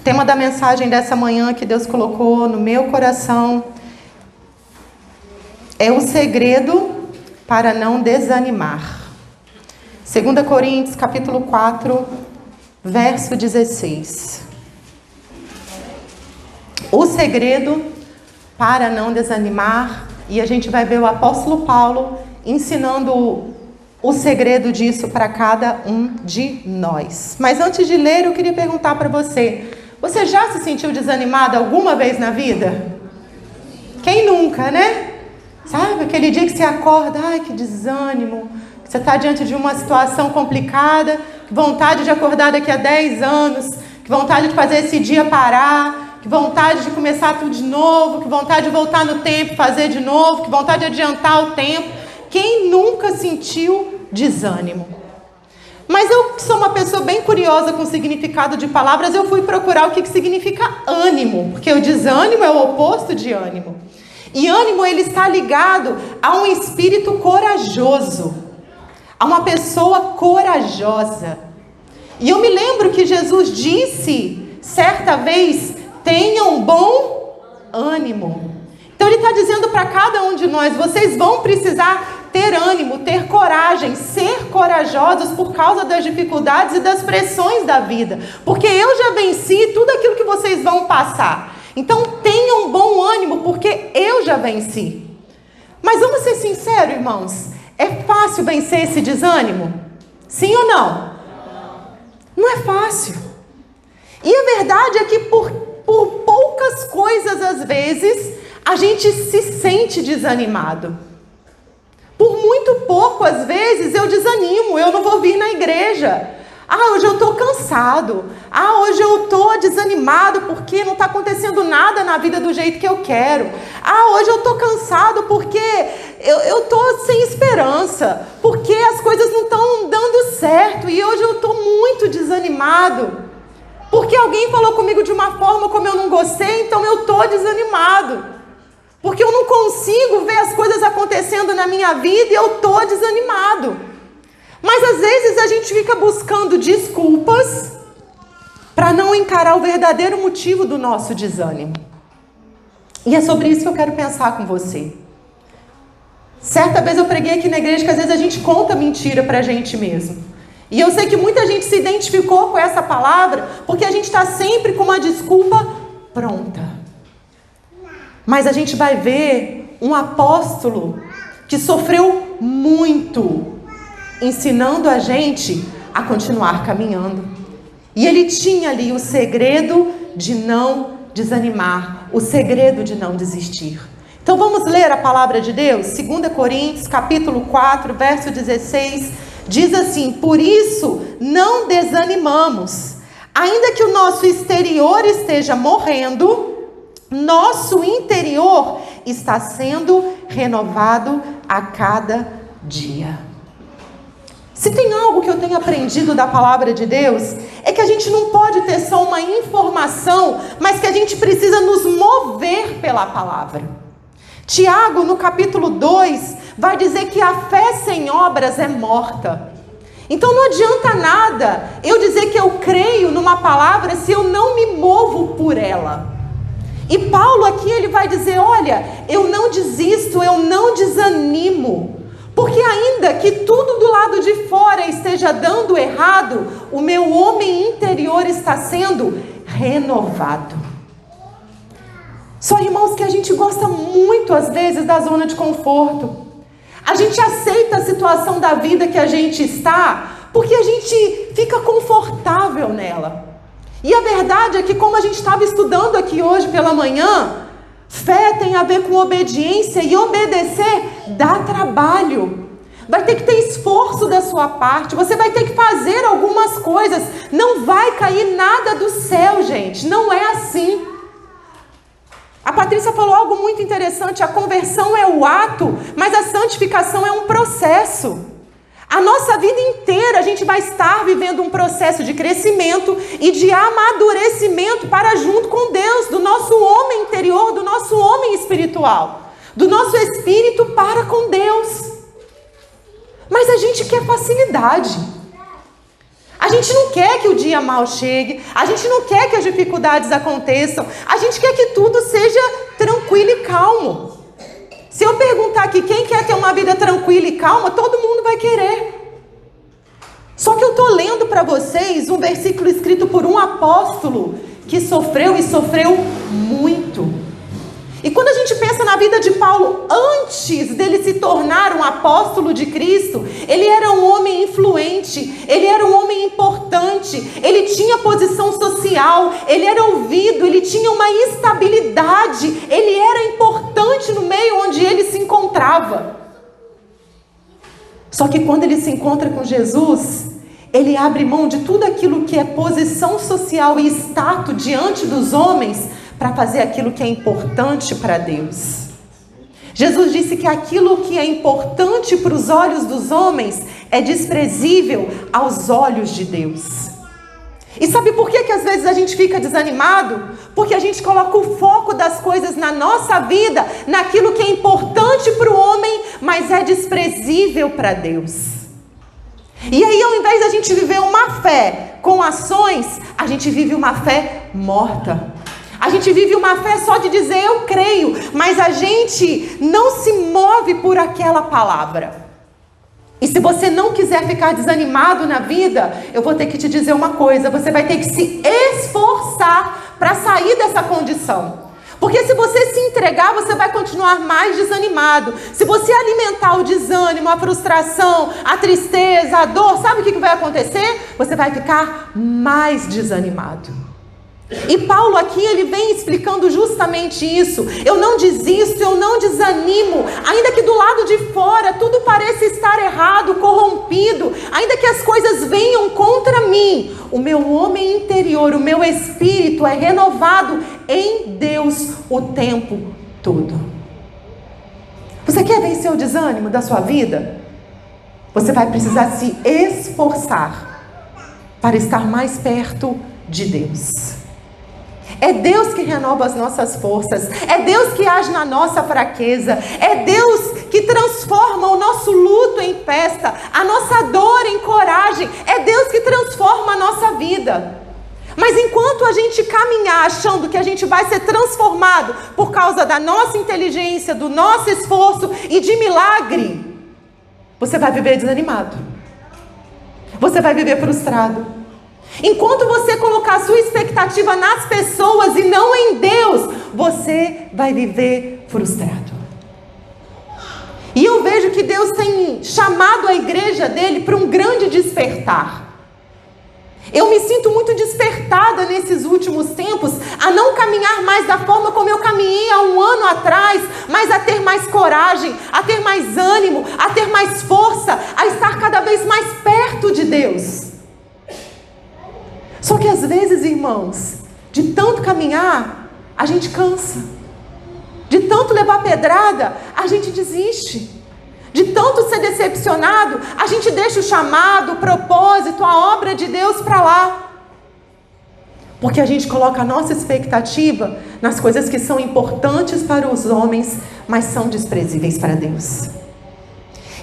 O tema da mensagem dessa manhã que Deus colocou no meu coração é o segredo para não desanimar. 2 Coríntios, capítulo 4, verso 16. O segredo para não desanimar, e a gente vai ver o apóstolo Paulo ensinando o segredo disso para cada um de nós. Mas antes de ler, eu queria perguntar para você: você já se sentiu desanimado alguma vez na vida? Quem nunca, né? Sabe, aquele dia que você acorda, ai que desânimo, que você está diante de uma situação complicada, que vontade de acordar daqui a 10 anos, que vontade de fazer esse dia parar, que vontade de começar tudo de novo, que vontade de voltar no tempo, fazer de novo, que vontade de adiantar o tempo. Quem nunca sentiu desânimo? Mas eu sou uma pessoa bem curiosa com o significado de palavras, eu fui procurar o que significa ânimo, porque o desânimo é o oposto de ânimo. E ânimo, ele está ligado a um espírito corajoso, a uma pessoa corajosa. E eu me lembro que Jesus disse, certa vez, tenha um bom ânimo. Então ele está dizendo para cada um de nós, vocês vão precisar ter ânimo, ter coragem, ser corajosos por causa das dificuldades e das pressões da vida. Porque eu já venci tudo aquilo que vocês vão passar. Então tenham bom ânimo, porque eu já venci. Mas vamos ser sinceros, irmãos, é fácil vencer esse desânimo? Sim ou não? Não é fácil. E a verdade é que por poucas coisas, às vezes, a gente se sente desanimado. Por muito pouco, às vezes, eu desanimo, eu não vou vir na igreja. Hoje eu estou cansado. Hoje eu estou desanimado porque não está acontecendo nada na vida do jeito que eu quero. Hoje eu estou cansado porque eu estou sem esperança, porque as coisas não estão dando certo e hoje eu estou muito desanimado. Porque alguém falou comigo de uma forma como eu não gostei, então eu estou desanimado. Porque eu não consigo ver as coisas acontecendo na minha vida e eu estou desanimado. Mas às vezes a gente fica buscando desculpas para não encarar o verdadeiro motivo do nosso desânimo. E é sobre isso que eu quero pensar com você. Certa vez eu preguei aqui na igreja que às vezes a gente conta mentira para a gente mesmo. E eu sei que muita gente se identificou com essa palavra porque a gente está sempre com uma desculpa pronta. Mas a gente vai ver um apóstolo que sofreu muito, ensinando a gente a continuar caminhando. E ele tinha ali o segredo de não desanimar, o segredo de não desistir. Então vamos ler a palavra de Deus? 2 Coríntios, capítulo 4, verso 16, diz assim: por isso não desanimamos, ainda que o nosso exterior esteja morrendo, nosso interior está sendo renovado a cada dia. Se tem algo que eu tenho aprendido da palavra de Deus, é que a gente não pode ter só uma informação, mas que a gente precisa nos mover pela palavra. Tiago, no capítulo 2, vai dizer que a fé sem obras é morta. Então não adianta nada eu dizer que eu creio numa palavra se eu não me movo por ela. E Paulo aqui ele vai dizer, olha, eu não desisto, eu não desanimo, porque ainda que tudo do lado de fora esteja dando errado, o meu homem interior está sendo renovado. Só, irmãos, que a gente gosta muito às vezes da zona de conforto. A gente aceita a situação da vida que a gente está, porque a gente fica confortável nela. E a verdade é que, como a gente estava estudando aqui hoje pela manhã, fé tem a ver com obediência, e obedecer dá trabalho. Vai ter que ter esforço da sua parte, você vai ter que fazer algumas coisas, não vai cair nada do céu, gente, não é assim. A Patrícia falou algo muito interessante, a conversão é o ato, mas a santificação é um processo. A nossa vida inteira a gente vai estar vivendo um processo de crescimento e de amadurecimento para junto com Deus, do nosso homem interior, do nosso homem espiritual, do nosso espírito para com Deus. Mas a gente quer facilidade. A gente não quer que o dia mal chegue, a gente não quer que as dificuldades aconteçam, a gente quer que tudo seja tranquilo e calmo. Se eu perguntar aqui quem quer ter uma vida tranquila e calma, todo mundo vai querer. Só que eu estou lendo para vocês um versículo escrito por um apóstolo que sofreu e sofreu muito. E quando a gente pensa na vida de Paulo, antes dele se tornar um apóstolo de Cristo, ele era um homem influente, ele era um homem importante, ele tinha posição social, ele era ouvido, ele tinha uma estabilidade, ele era importante no meio onde ele se encontrava. Só que quando ele se encontra com Jesus, ele abre mão de tudo aquilo que é posição social e status diante dos homens para fazer aquilo que é importante para Deus. Jesus disse que aquilo que é importante para os olhos dos homens é desprezível aos olhos de Deus. E sabe por que às vezes a gente fica desanimado? Porque a gente coloca o foco das coisas na nossa vida, naquilo que é importante para o homem, mas é desprezível para Deus. E aí, ao invés de a gente viver uma fé com ações, a gente vive uma fé morta. A gente vive uma fé só de dizer eu creio, mas a gente não se move por aquela palavra. E se você não quiser ficar desanimado na vida, eu vou ter que te dizer uma coisa, você vai ter que se esforçar para sair dessa condição. Porque se você se entregar, você vai continuar mais desanimado. Se você alimentar o desânimo, a frustração, a tristeza, a dor, sabe o que vai acontecer? Você vai ficar mais desanimado. E Paulo aqui, ele vem explicando justamente isso. Eu não desisto, eu não desanimo, ainda que do lado de fora tudo pareça estar errado, corrompido, ainda que as coisas venham contra mim, o meu homem interior, o meu espírito é renovado em Deus o tempo todo. Você quer vencer o desânimo da sua vida? Você vai precisar se esforçar para estar mais perto de Deus. É Deus que renova as nossas forças, é Deus que age na nossa fraqueza, é Deus que transforma o nosso luto em festa, a nossa dor em coragem, é Deus que transforma a nossa vida. Mas enquanto a gente caminhar achando que a gente vai ser transformado por causa da nossa inteligência, do nosso esforço e de milagre, você vai viver desanimado, você vai viver frustrado. Enquanto você colocar a sua expectativa nas pessoas e não em Deus, você vai viver frustrado. E eu vejo que Deus tem chamado a igreja dele para um grande despertar. Eu me sinto muito despertada nesses últimos tempos a não caminhar mais da forma como eu caminhei há um ano atrás, mas a ter mais coragem, a ter mais ânimo, a ter mais força, a estar cada vez mais perto de Deus. Só que às vezes, irmãos, de tanto caminhar, a gente cansa. De tanto levar pedrada, a gente desiste. De tanto ser decepcionado, a gente deixa o chamado, o propósito, a obra de Deus para lá. Porque a gente coloca a nossa expectativa nas coisas que são importantes para os homens, mas são desprezíveis para Deus.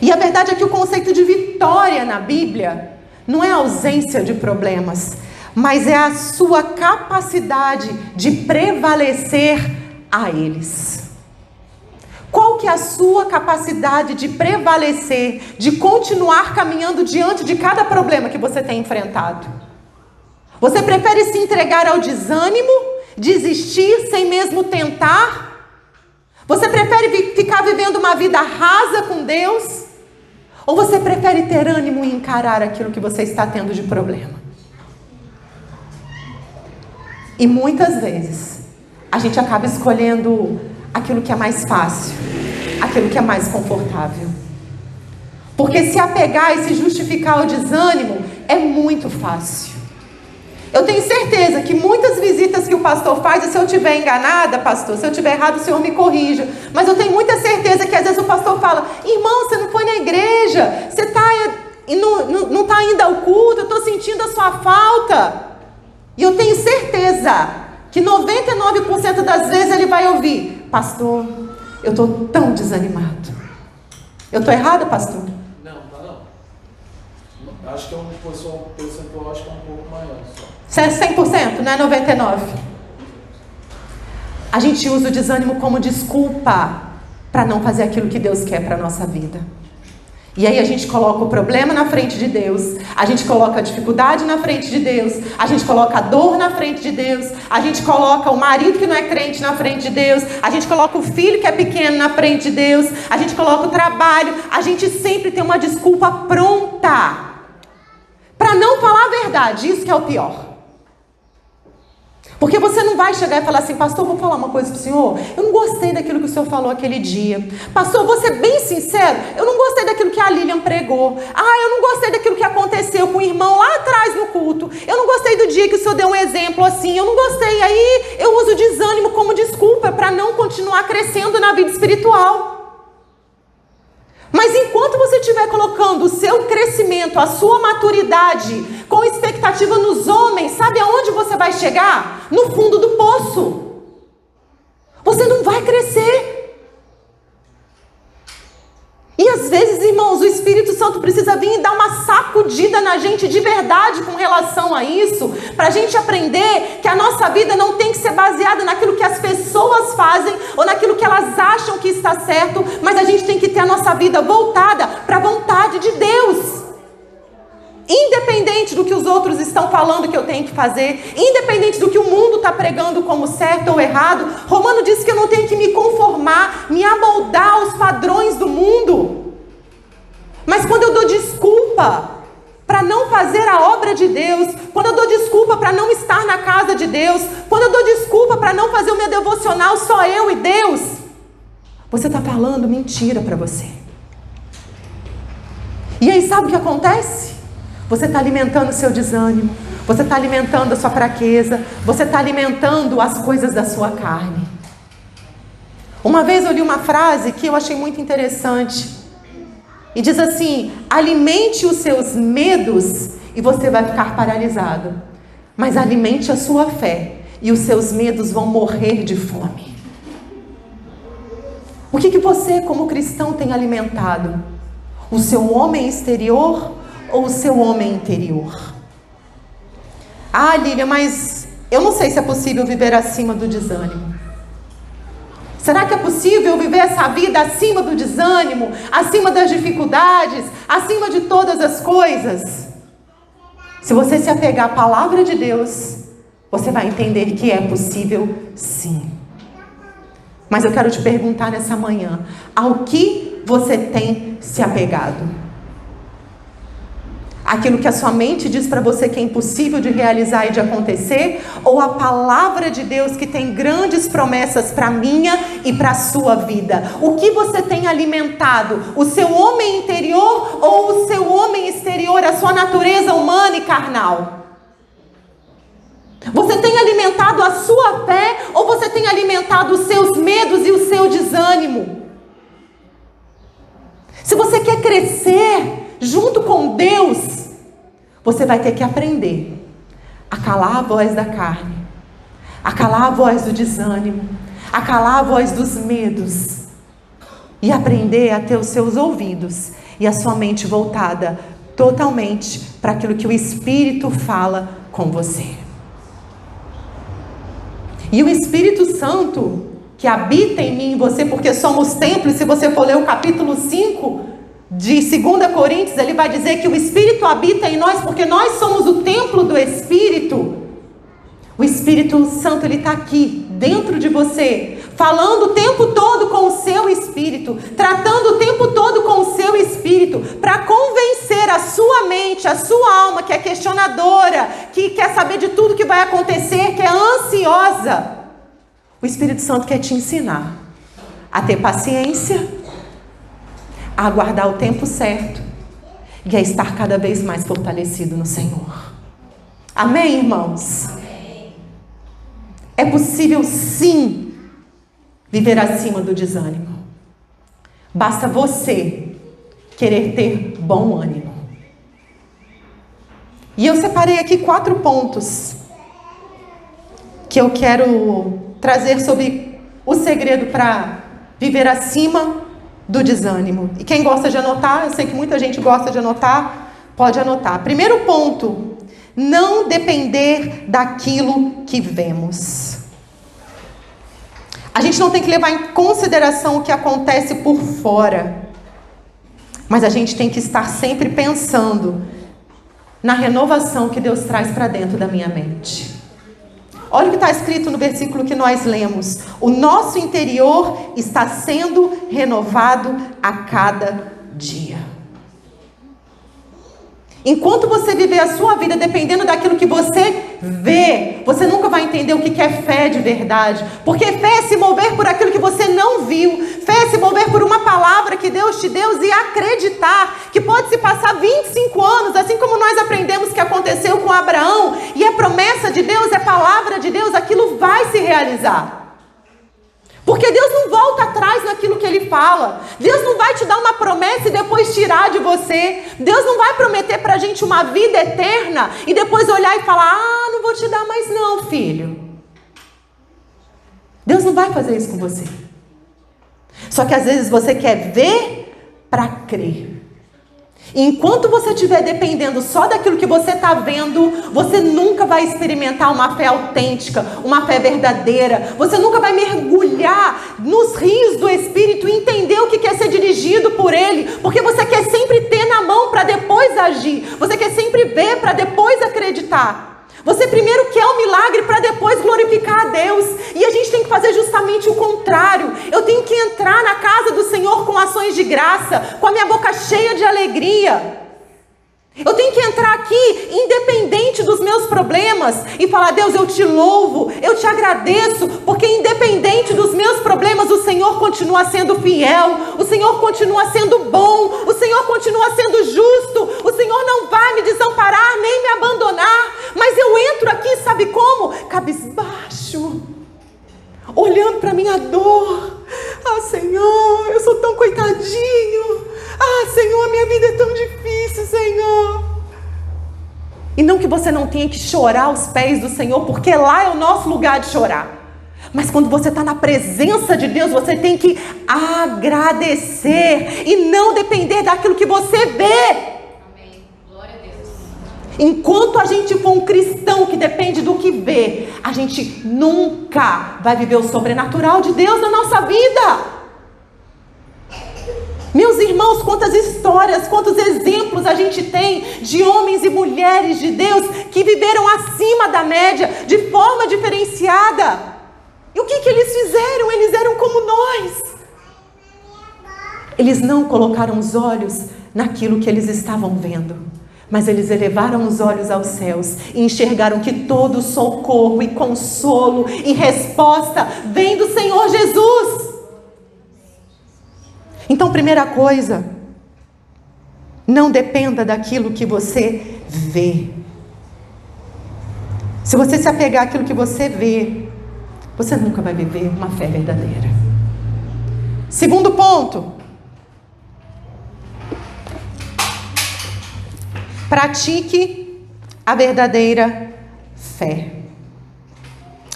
E a verdade é que o conceito de vitória na Bíblia não é a ausência de problemas, mas é a sua capacidade de prevalecer a eles. Qual que é a sua capacidade de prevalecer, de continuar caminhando diante de cada problema que você tem enfrentado? Você prefere se entregar ao desânimo, desistir sem mesmo tentar? Você prefere ficar vivendo uma vida rasa com Deus? Ou você prefere ter ânimo e encarar aquilo que você está tendo de problema? E muitas vezes, a gente acaba escolhendo aquilo que é mais fácil, aquilo que é mais confortável. Porque se apegar e se justificar ao desânimo é muito fácil. Eu tenho certeza que muitas visitas que o pastor faz, e se eu estiver enganada, pastor, se eu estiver errado, o senhor me corrija. Mas eu tenho muita certeza que às vezes o pastor fala: irmão, você não foi na igreja, você não está indo ao culto, eu estou sentindo a sua falta. E eu tenho certeza que 99% das vezes ele vai ouvir: pastor, eu estou tão desanimado. Eu estou errada, pastor? Não, tá não. Acho que é um percentual, acho que é um pouco maior só. Isso é 100%, não é 99%. A gente usa o desânimo como desculpa para não fazer aquilo que Deus quer para a nossa vida. E aí a gente coloca o problema na frente de Deus, a gente coloca a dificuldade na frente de Deus, a gente coloca a dor na frente de Deus, a gente coloca o marido que não é crente na frente de Deus, a gente coloca o filho que é pequeno na frente de Deus, a gente coloca o trabalho, a gente sempre tem uma desculpa pronta para não falar a verdade. Isso que é o pior. Porque você não vai chegar e falar assim: pastor, vou falar uma coisa para o senhor, eu não gostei daquilo que o senhor falou aquele dia. Pastor, vou ser bem sincero, eu não gostei daquilo que a Lilian pregou. Eu não gostei daquilo que aconteceu com o irmão lá atrás no culto. Eu não gostei do dia que o senhor deu um exemplo assim, eu não gostei. Aí eu uso o desânimo como desculpa para não continuar crescendo na vida espiritual. Mas enquanto você estiver colocando o seu crescimento, a sua maturidade, com expectativa nos homens, sabe aonde você vai chegar? No fundo do poço. Você não vai crescer. E às vezes, irmãos, o Espírito Santo precisa vir e dar uma sacudida na gente de verdade com relação a isso, para a gente aprender que a nossa vida não tem que ser baseada naquilo que as pessoas fazem ou naquilo que elas acham que está certo, mas a gente tem que ter a nossa vida voltada para a vontade de Deus. Independente do que os outros estão falando que eu tenho que fazer, independente do que o mundo está pregando como certo ou errado, Romano diz que eu não tenho que me conformar, me amoldar aos padrões do mundo. Mas quando eu dou desculpa para não fazer a obra de Deus, quando eu dou desculpa para não estar na casa de Deus, quando eu dou desculpa para não fazer o meu devocional só eu e Deus, você está falando mentira para você. E aí sabe o que acontece? Você está alimentando o seu desânimo, você está alimentando a sua fraqueza, você está alimentando as coisas da sua carne. Uma vez eu li uma frase que eu achei muito interessante, e diz assim: alimente os seus medos e você vai ficar paralisado, mas alimente a sua fé e os seus medos vão morrer de fome. O que você como cristão tem alimentado? O seu homem exterior ou o seu homem interior? Lilian, mas eu não sei se é possível viver acima do desânimo. Será que é possível viver essa vida acima do desânimo, acima das dificuldades, acima de todas as coisas? Se você se apegar à palavra de Deus, você vai entender que é possível sim. Mas eu quero te perguntar nessa manhã: ao que você tem se apegado? Aquilo que a sua mente diz para você que é impossível de realizar e de acontecer, ou a palavra de Deus que tem grandes promessas para a minha e para a sua vida? O que você tem alimentado? O seu homem interior ou o seu homem exterior, a sua natureza humana e carnal? Você tem alimentado a sua fé ou você tem alimentado os seus medos e o seu desânimo? Se você quer crescer junto com Deus, você vai ter que aprender a calar a voz da carne, a calar a voz do desânimo, a calar a voz dos medos e aprender a ter os seus ouvidos e a sua mente voltada totalmente para aquilo que o Espírito fala com você. E o Espírito Santo que habita em mim e você, porque somos templos, se você for ler o capítulo 5 de 2 Coríntios, ele vai dizer que o Espírito habita em nós, porque nós somos o templo do Espírito. O Espírito Santo, ele está aqui, dentro de você, falando o tempo todo com o seu espírito, tratando o tempo todo com o seu espírito, para convencer a sua mente, a sua alma, que é questionadora, que quer saber de tudo que vai acontecer, que é ansiosa. O Espírito Santo quer te ensinar a ter paciência, a aguardar o tempo certo e a estar cada vez mais fortalecido no Senhor. Amém, irmãos? Amém. É possível sim viver acima do desânimo. Basta você querer ter bom ânimo. E eu separei aqui 4 pontos que eu quero trazer sobre o segredo para viver acima do desânimo. E quem gosta de anotar, eu sei que muita gente gosta de anotar, Pode anotar. Primeiro ponto: não depender daquilo que vemos. A gente não tem que levar em consideração o que acontece por fora, mas a gente tem que estar sempre pensando na renovação que Deus traz para dentro da minha mente. Olha o que está escrito no versículo que nós lemos: o nosso interior está sendo renovado a cada dia. Enquanto você viver a sua vida dependendo daquilo que você vê, você nunca vai entender o que é fé de verdade. Porque fé é se mover por aquilo que você não viu. Fé é se mover por uma palavra que Deus te deu e acreditar que pode se passar 25 anos, assim como nós aprendemos que aconteceu com Abraão, e é promessa de Deus, é palavra de Deus, aquilo vai se realizar. Porque Deus não volta atrás naquilo que Ele fala. Deus não vai te dar uma promessa e depois tirar de você. Deus não vai prometer para a gente uma vida eterna e depois olhar e falar: ah, não vou te dar mais não, filho. Deus não vai fazer isso com você. Só que às vezes você quer ver para crer. E enquanto você estiver dependendo só daquilo que você está vendo, você nunca vai experimentar uma fé autêntica, uma fé verdadeira. Você nunca vai mergulhar nos rios do Espírito e entender o que quer ser dirigido por Ele. Porque você quer sempre ter na mão para depois agir. Você quer sempre ver para depois acreditar. Você primeiro quer o milagre para depois glorificar a Deus. E a gente tem que fazer justamente o contrário. Eu tenho que entrar na casa do Senhor com ações de graça, com a minha boca cheia de alegria. Eu tenho que entrar aqui independente dos meus problemas e falar: Deus, eu te louvo, eu te agradeço, porque independente dos meus problemas, o Senhor continua sendo fiel, o Senhor continua sendo bom, o Senhor continua sendo justo, o Senhor não vai me desamparar nem me abandonar. Mas eu entro aqui, sabe como? Cabisbaixo, olhando para a minha dor. Ah, Senhor, eu sou tão coitadinho. Ah, Senhor, a minha vida é tão difícil, Senhor. E não que você não tenha que chorar aos pés do Senhor, porque lá é o nosso lugar de chorar. Mas quando você está na presença de Deus, você tem que agradecer e não depender daquilo que você vê. Enquanto a gente for um cristão que depende do que vê, a gente nunca vai viver o sobrenatural de Deus na nossa vida. Meus irmãos, quantas histórias, quantos exemplos a gente tem de homens e mulheres de Deus que viveram acima da média, de forma diferenciada. E o que eles fizeram? Eles eram como nós. Eles não colocaram os olhos naquilo que eles estavam vendo, mas eles elevaram os olhos aos céus e enxergaram que todo socorro e consolo e resposta vem do Senhor Jesus. Então, primeira coisa, não dependa daquilo que você vê. Se você se apegar àquilo que você vê, você nunca vai viver uma fé verdadeira. Segundo ponto, pratique a verdadeira fé.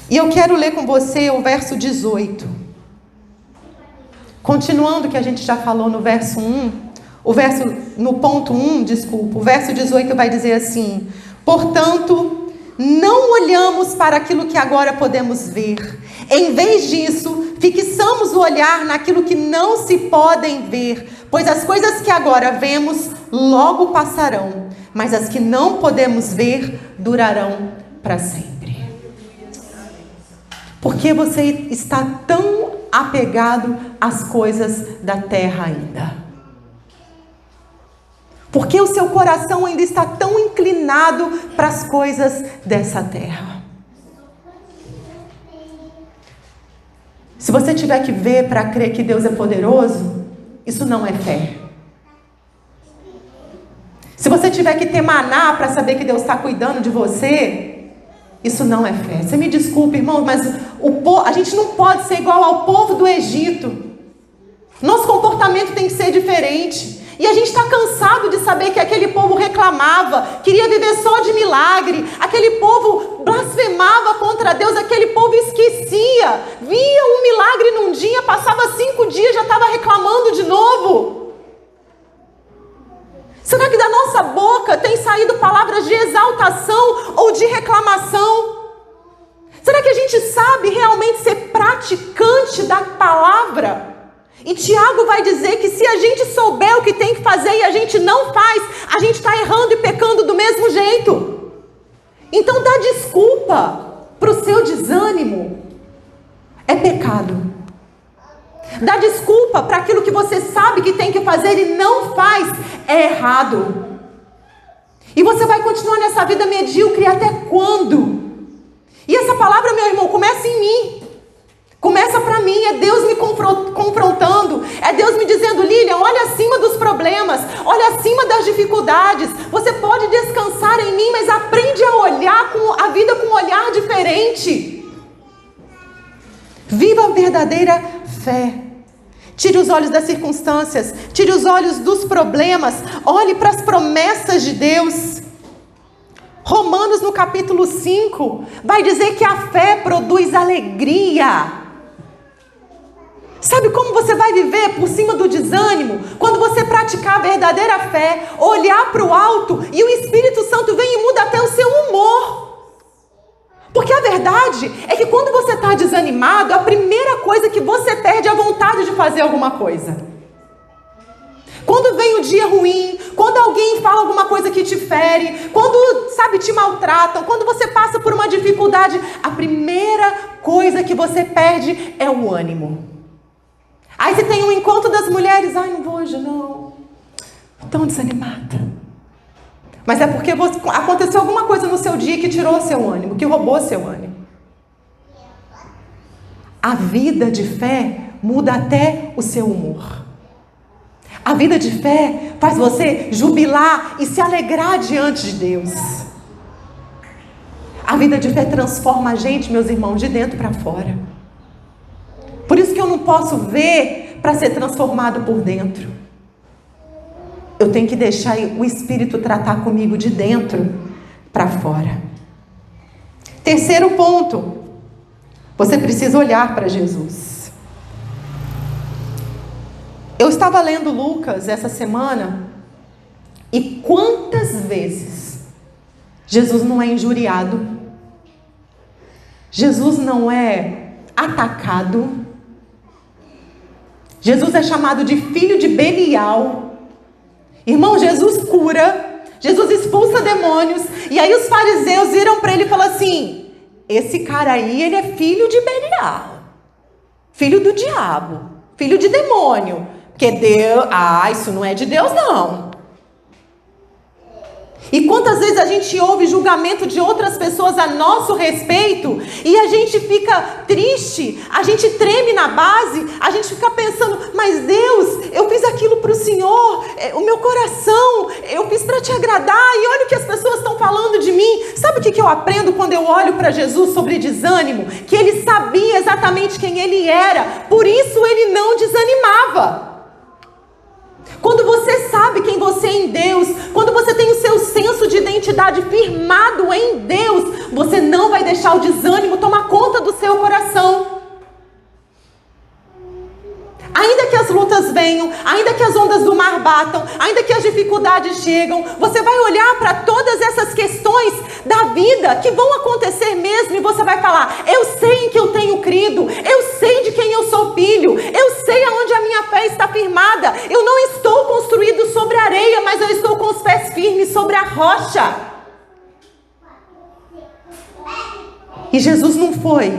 E eu quero ler com você o verso 18. Continuando o que a gente já falou no verso 1, no ponto 1, o verso 18 vai dizer assim: portanto, não olhamos para aquilo que agora podemos ver. Em vez disso, fixamos o olhar naquilo que não se podem ver, pois as coisas que agora vemos logo passarão, mas as que não podemos ver durarão para sempre. Por que você está tão apegado às coisas da terra ainda? Por que o seu coração ainda está tão inclinado para as coisas dessa terra? Se você tiver que ver para crer que Deus é poderoso, isso não é fé. Se você tiver que ter maná para saber que Deus está cuidando de você, isso não é fé. Você me desculpe, irmão, mas a gente não pode ser igual ao povo do Egito. Nosso comportamento tem que ser diferente. E a gente está cansado de saber que aquele povo reclamava, queria viver só de milagre. Aquele povo blasfemava contra Deus, aquele povo esquecia. Via um milagre num dia, passava 5 dias, já estava reclamando de novo. Será que da nossa boca tem saído palavras de exaltação ou de reclamação? Será que a gente sabe realmente ser praticante da palavra? E Tiago vai dizer que se a gente souber o que tem que fazer e a gente não faz, a gente está errando e pecando do mesmo jeito. Então dá desculpa para o seu desânimo. É pecado. Dá desculpa para aquilo que você sabe que tem que fazer e não faz. É errado. E você vai continuar nessa vida medíocre até quando? E essa palavra, meu irmão, começa em mim. Começa para mim, é Deus me confrontando, é Deus me dizendo: Lilian, olha acima dos problemas, olha acima das dificuldades, você pode descansar em mim, mas aprende a olhar a vida com um olhar diferente. Viva a verdadeira fé. Tire os olhos das circunstâncias, tire os olhos dos problemas, olhe para as promessas de Deus. Romanos no capítulo 5 vai dizer que a fé produz alegria. Sabe como você vai viver por cima do desânimo? Quando você praticar a verdadeira fé, olhar para o alto e o Espírito Santo vem e muda até o seu humor. Porque a verdade é que quando você está desanimado, a primeira coisa que você perde é a vontade de fazer alguma coisa. Quando vem o dia ruim, quando alguém fala alguma coisa que te fere, quando, te maltratam, quando você passa por uma dificuldade, a primeira coisa que você perde é o ânimo. Aí você tem um encontro das mulheres: ai, não vou hoje não, tão desanimada. Mas é porque aconteceu alguma coisa no seu dia que tirou o seu ânimo, que roubou o seu ânimo. A vida de fé muda até o seu humor. A vida de fé faz você jubilar e se alegrar diante de Deus. A vida de fé transforma a gente, meus irmãos, de dentro para fora. Por isso que eu não posso ver para ser transformado por dentro. Eu tenho que deixar o Espírito tratar comigo de dentro para fora. Terceiro ponto. Você precisa olhar para Jesus. Eu estava lendo Lucas essa semana. E quantas vezes Jesus não é injuriado? Jesus não é atacado? Jesus é chamado de filho de Belial. Irmão, Jesus cura, Jesus expulsa demônios, e aí os fariseus viram para ele e falaram assim: esse cara aí, ele é filho de Belial, filho do diabo, filho de demônio, porque Deus, isso não é de Deus não. E quantas vezes a gente ouve julgamento de outras pessoas a nosso respeito e a gente fica triste, a gente treme na base, a gente fica pensando: mas Deus, eu fiz aquilo para o Senhor, o meu coração, eu fiz para te agradar e olha o que as pessoas estão falando de mim. Sabe o que eu aprendo quando eu olho para Jesus sobre desânimo? Que ele sabia exatamente quem ele era, por isso ele não desanimava. Quando você sabe quem você é em Deus, quando você tem o seu senso de identidade firmado em Deus, você não vai deixar o desânimo tomar conta do seu coração. Ainda que as lutas venham, ainda que as ondas do mar batam, ainda que as dificuldades chegam, você vai olhar para todas essas questões da vida que vão acontecer mesmo e você vai falar: eu sei em que eu tenho crido, eu sei de quem eu sou filho, eu sei aonde a minha fé está firmada, eu não estou construído sobre a areia, mas eu estou com os pés firmes sobre a rocha. E Jesus não foi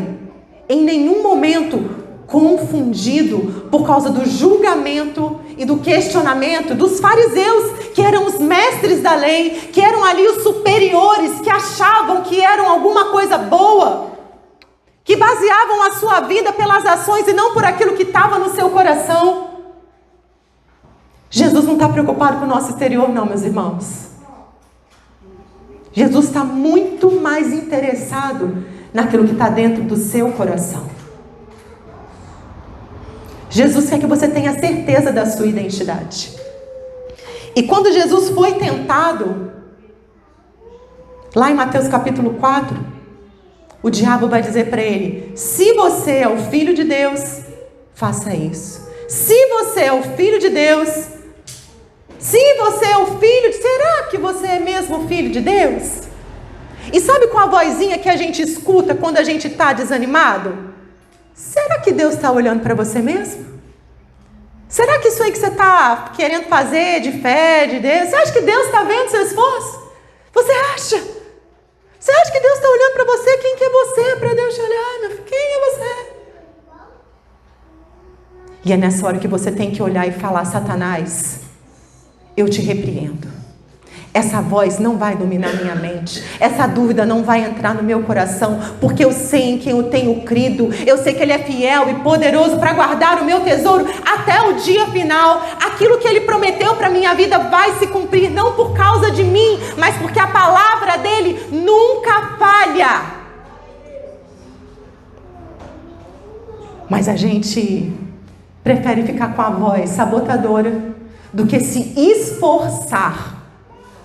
em nenhum momento confundido por causa do julgamento e do questionamento dos fariseus, que eram os mestres da lei, que eram ali os superiores, que achavam que eram alguma coisa boa, que baseavam a sua vida pelas ações e não por aquilo que estava no seu coração. Jesus não está preocupado com o nosso exterior não, meus irmãos. Jesus está muito mais interessado naquilo que está dentro do seu coração. Jesus quer que você tenha certeza da sua identidade. E quando Jesus foi tentado, lá em Mateus capítulo 4, o diabo vai dizer para ele: se você é o filho de Deus, faça isso. Se você é o filho de Deus, Se você é o filho, será que você é mesmo o filho de Deus? E sabe com a vozinha que a gente escuta quando a gente está desanimado? Será que Deus está olhando para você mesmo? Será que isso aí que você está querendo fazer de fé, de Deus, você acha que Deus está vendo seu esforço? Você acha? Você acha que Deus está olhando para você? Quem que é você para Deus te olhar, meu filho? Quem é você? E é nessa hora que você tem que olhar e falar: Satanás, eu te repreendo. Essa voz não vai dominar minha mente. Essa dúvida não vai entrar no meu coração, porque eu sei em quem eu tenho crido. Eu sei que Ele é fiel e poderoso para guardar o meu tesouro até o dia final. Aquilo que Ele prometeu para a minha vida vai se cumprir, não por causa de mim, mas porque a palavra dEle nunca falha. Mas a gente prefere ficar com a voz sabotadora do que se esforçar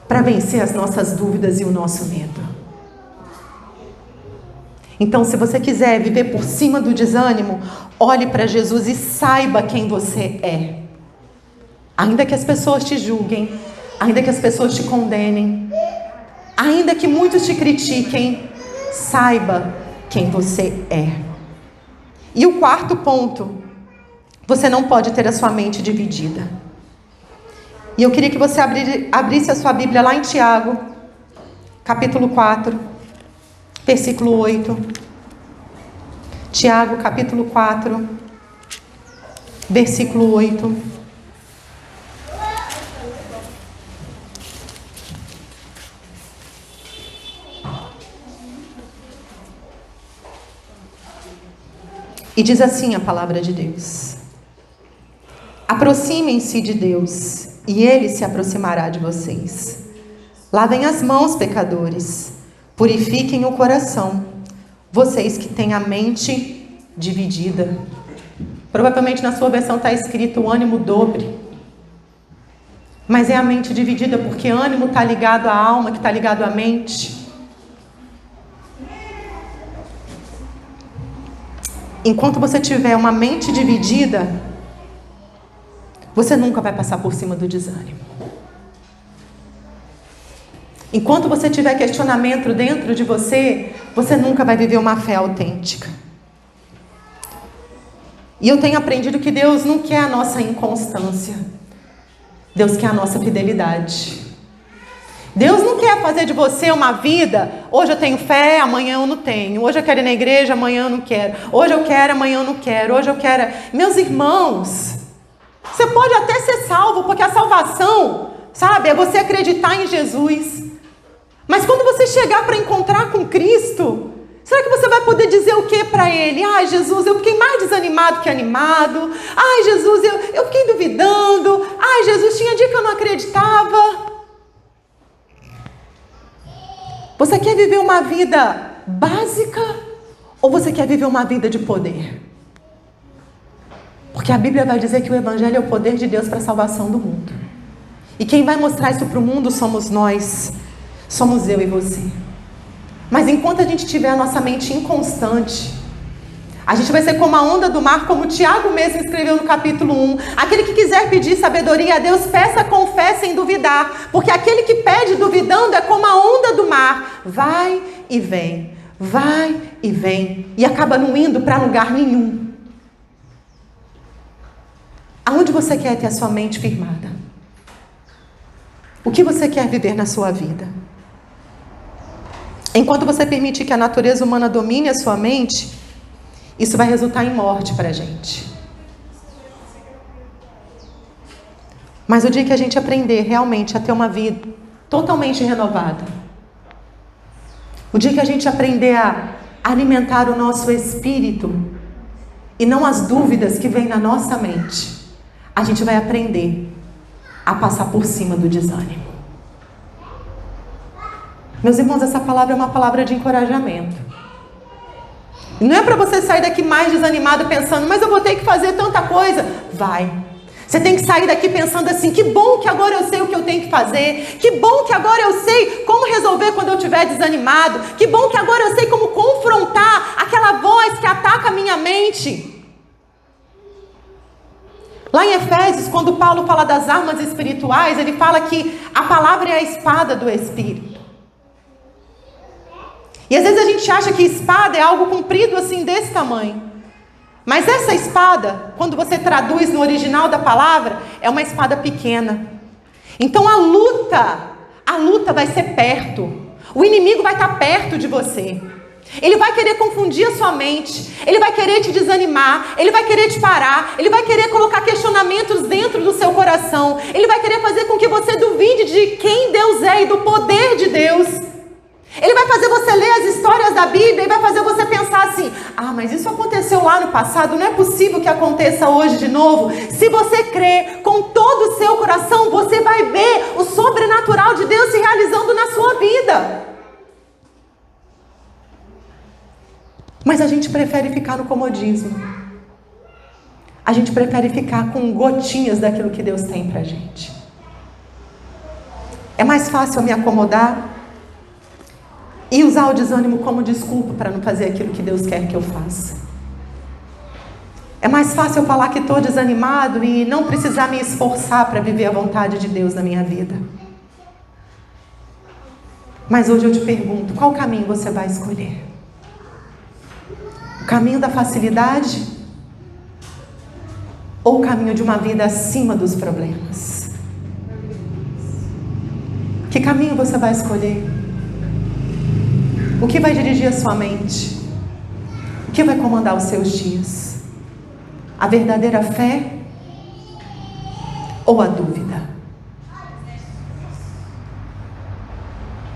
para vencer as nossas dúvidas e o nosso medo. Então, se você quiser viver por cima do desânimo, olhe para Jesus e saiba quem você é. Ainda que as pessoas te julguem, ainda que as pessoas te condenem, ainda que muitos te critiquem, saiba quem você é. E o quarto ponto: você não pode ter a sua mente dividida. E eu queria que você abrisse a sua Bíblia lá em Tiago, capítulo 4, versículo 8. Tiago, capítulo 4, versículo 8. E diz assim a palavra de Deus: aproximem-se de Deus, e Ele se aproximará de vocês. Lavem as mãos, pecadores. Purifiquem o coração, vocês que têm a mente dividida. Provavelmente na sua versão está escrito o ânimo dobre. Mas é a mente dividida porque ânimo está ligado à alma, que está ligado à mente. Enquanto você tiver uma mente dividida, você nunca vai passar por cima do desânimo. Enquanto você tiver questionamento dentro de você, você nunca vai viver uma fé autêntica. E eu tenho aprendido que Deus não quer a nossa inconstância. Deus quer a nossa fidelidade. Deus não quer fazer de você uma vida: hoje eu tenho fé, amanhã eu não tenho. Hoje eu quero ir na igreja, amanhã eu não quero. Hoje eu quero, amanhã eu não quero. Hoje eu quero... Meus irmãos, você pode até ser salvo, porque a salvação, sabe, é você acreditar em Jesus. Mas quando você chegar para encontrar com Cristo, será que você vai poder dizer o que para Ele? Ai, Jesus, eu fiquei mais desanimado que animado. Ai, Jesus, eu fiquei duvidando. Ai, Jesus, tinha dia que eu não acreditava. Você quer viver uma vida básica ou você quer viver uma vida de poder? Porque a Bíblia vai dizer que o Evangelho é o poder de Deus para a salvação do mundo. E quem vai mostrar isso para o mundo somos nós. Somos eu e você. Mas enquanto a gente tiver a nossa mente inconstante, a gente vai ser como a onda do mar, como o Tiago mesmo escreveu no capítulo 1. Aquele que quiser pedir sabedoria a Deus, peça com fé sem duvidar. Porque aquele que pede duvidando é como a onda do mar. Vai e vem, vai e vem. E acaba não indo para lugar nenhum. Aonde você quer ter a sua mente firmada? O que você quer viver na sua vida? Enquanto você permitir que a natureza humana domine a sua mente, isso vai resultar em morte para a gente. Mas o dia que a gente aprender realmente a ter uma vida totalmente renovada, o dia que a gente aprender a alimentar o nosso espírito e não as dúvidas que vêm na nossa mente, a gente vai aprender a passar por cima do desânimo. Meus irmãos, essa palavra é uma palavra de encorajamento. Não é para você sair daqui mais desanimado pensando: mas eu vou ter que fazer tanta coisa. Vai. Você tem que sair daqui pensando assim: que bom que agora eu sei o que eu tenho que fazer. Que bom que agora eu sei como resolver quando eu estiver desanimado. Que bom que agora eu sei como confrontar aquela voz que ataca a minha mente. Lá em Efésios, quando Paulo fala das armas espirituais, ele fala que a palavra é a espada do Espírito. E às vezes a gente acha que espada é algo comprido assim desse tamanho. Mas essa espada, quando você traduz no original da palavra, é uma espada pequena. Então a luta vai ser perto. O inimigo vai estar perto de você. Ele vai querer confundir a sua mente. Ele vai querer te desanimar. Ele vai querer te parar. Ele vai querer colocar questionamentos dentro do seu coração. Ele vai querer fazer com que você duvide de quem Deus é e do poder de Deus. Ele vai fazer você ler as histórias da Bíblia e vai fazer você pensar assim: ah, mas isso aconteceu lá no passado, não é possível que aconteça hoje de novo. Se você crer com todo o seu coração, você vai ver o sobrenatural de Deus se realizando na sua vida. Mas a gente prefere ficar no comodismo. A gente prefere ficar com gotinhas daquilo que Deus tem pra gente. É mais fácil eu me acomodar e usar o desânimo como desculpa para não fazer aquilo que Deus quer que eu faça. É mais fácil eu falar que estou desanimado e não precisar me esforçar para viver a vontade de Deus na minha vida. Mas hoje eu te pergunto, qual caminho você vai escolher? O caminho da facilidade? Ou o caminho de uma vida acima dos problemas? Que caminho você vai escolher? O que vai dirigir a sua mente? O que vai comandar os seus dias? A verdadeira fé ou a dúvida?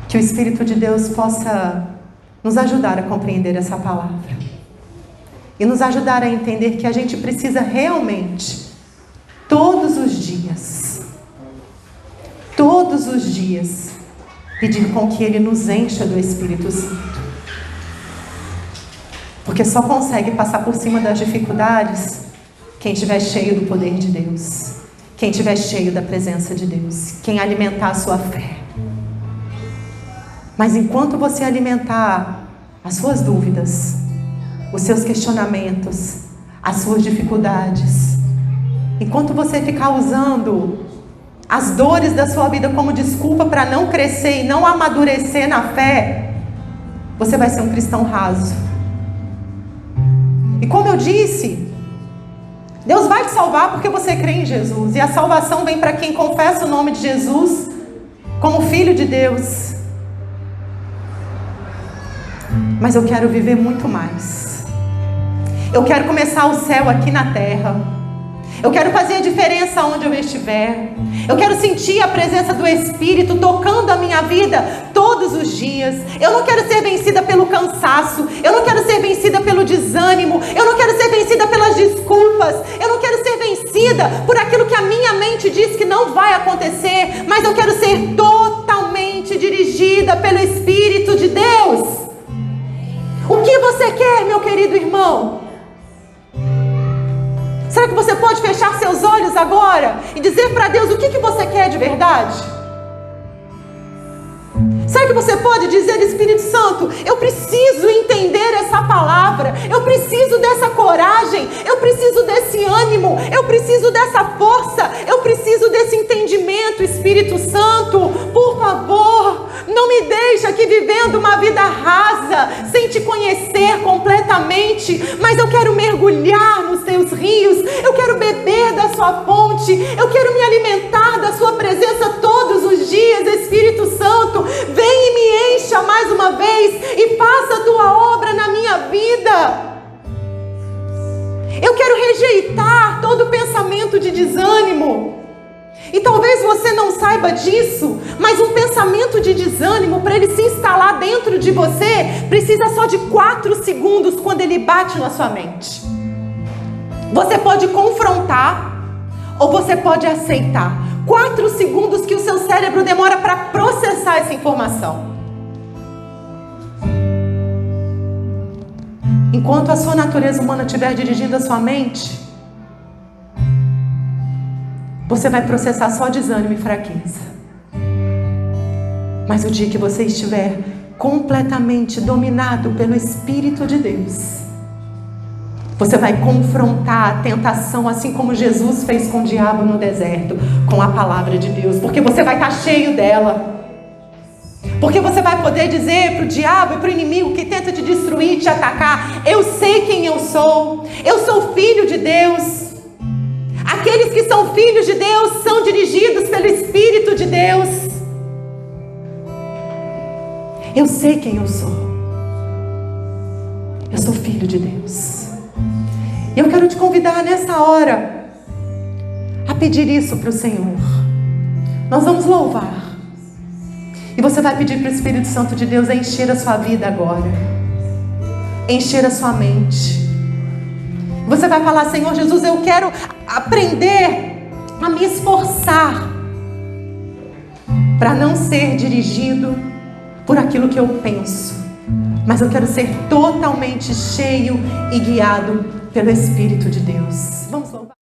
Que o Espírito de Deus possa nos ajudar a compreender essa palavra e nos ajudar a entender que a gente precisa realmente, todos os dias, pedir com que Ele nos encha do Espírito Santo. Porque só consegue passar por cima das dificuldades quem estiver cheio do poder de Deus, quem estiver cheio da presença de Deus, quem alimentar a sua fé. Mas enquanto você alimentar as suas dúvidas, os seus questionamentos, as suas dificuldades, enquanto você ficar usando as dores da sua vida como desculpa para não crescer e não amadurecer na fé, você vai ser um cristão raso. E como eu disse, Deus vai te salvar porque você crê em Jesus. E a salvação vem para quem confessa o nome de Jesus como Filho de Deus. Mas eu quero viver muito mais. Eu quero começar o céu aqui na terra. Eu quero fazer a diferença onde eu estiver. Eu quero sentir a presença do Espírito tocando a minha vida todos os dias. Eu não quero ser vencida pelo cansaço. Eu não quero ser vencida pelo desânimo. Eu não quero ser vencida pelas desculpas. Eu não quero ser vencida por aquilo que a minha mente diz que não vai acontecer. Mas eu quero ser totalmente dirigida pelo Espírito de Deus. O que você quer, meu querido irmão? Será que você pode fechar seus olhos agora e dizer para Deus o que você quer de verdade? Será que você pode dizer, Espírito Santo, eu preciso entender essa palavra, eu preciso dessa coragem, eu preciso desse ânimo, eu preciso dessa força, eu preciso desse entendimento, Espírito Santo, por favor, não me deixe aqui vivendo uma vida rasa, sem te conhecer completamente, mas eu quero mergulhar nos teus rios, eu quero beber da sua fonte, eu quero me alimentar da sua presença todos os dias, Espírito Santo, vem e me encha mais uma vez e faça a tua obra na minha vida. Eu quero rejeitar todo pensamento de desânimo. E talvez você não saiba disso, mas um pensamento de desânimo, para ele se instalar dentro de você, precisa só de 4 segundos quando ele bate na sua mente. Você pode confrontar ou você pode aceitar. 4 segundos que o seu cérebro demora para processar essa informação. Enquanto a sua natureza humana estiver dirigindo a sua mente, você vai processar só desânimo e fraqueza. Mas o dia que você estiver completamente dominado pelo Espírito de Deus, Você vai confrontar a tentação, assim como Jesus fez com o diabo no deserto, com a palavra de Deus, porque você vai estar cheio dela. Porque você vai poder dizer para o diabo e para o inimigo que tenta te destruir, te atacar: eu sei quem eu sou filho de Deus. Aqueles que são filhos de Deus são dirigidos pelo Espírito de Deus. Eu sei quem eu sou. Eu sou filho de Deus. E eu quero te convidar nessa hora a pedir isso para o Senhor. Nós vamos louvar. E você vai pedir para o Espírito Santo de Deus a encher a sua vida agora. Encher a sua mente. Você vai falar: Senhor Jesus, eu quero aprender a me esforçar para não ser dirigido por aquilo que eu penso, mas eu quero ser totalmente cheio e guiado pelo Espírito de Deus. Vamos louvar.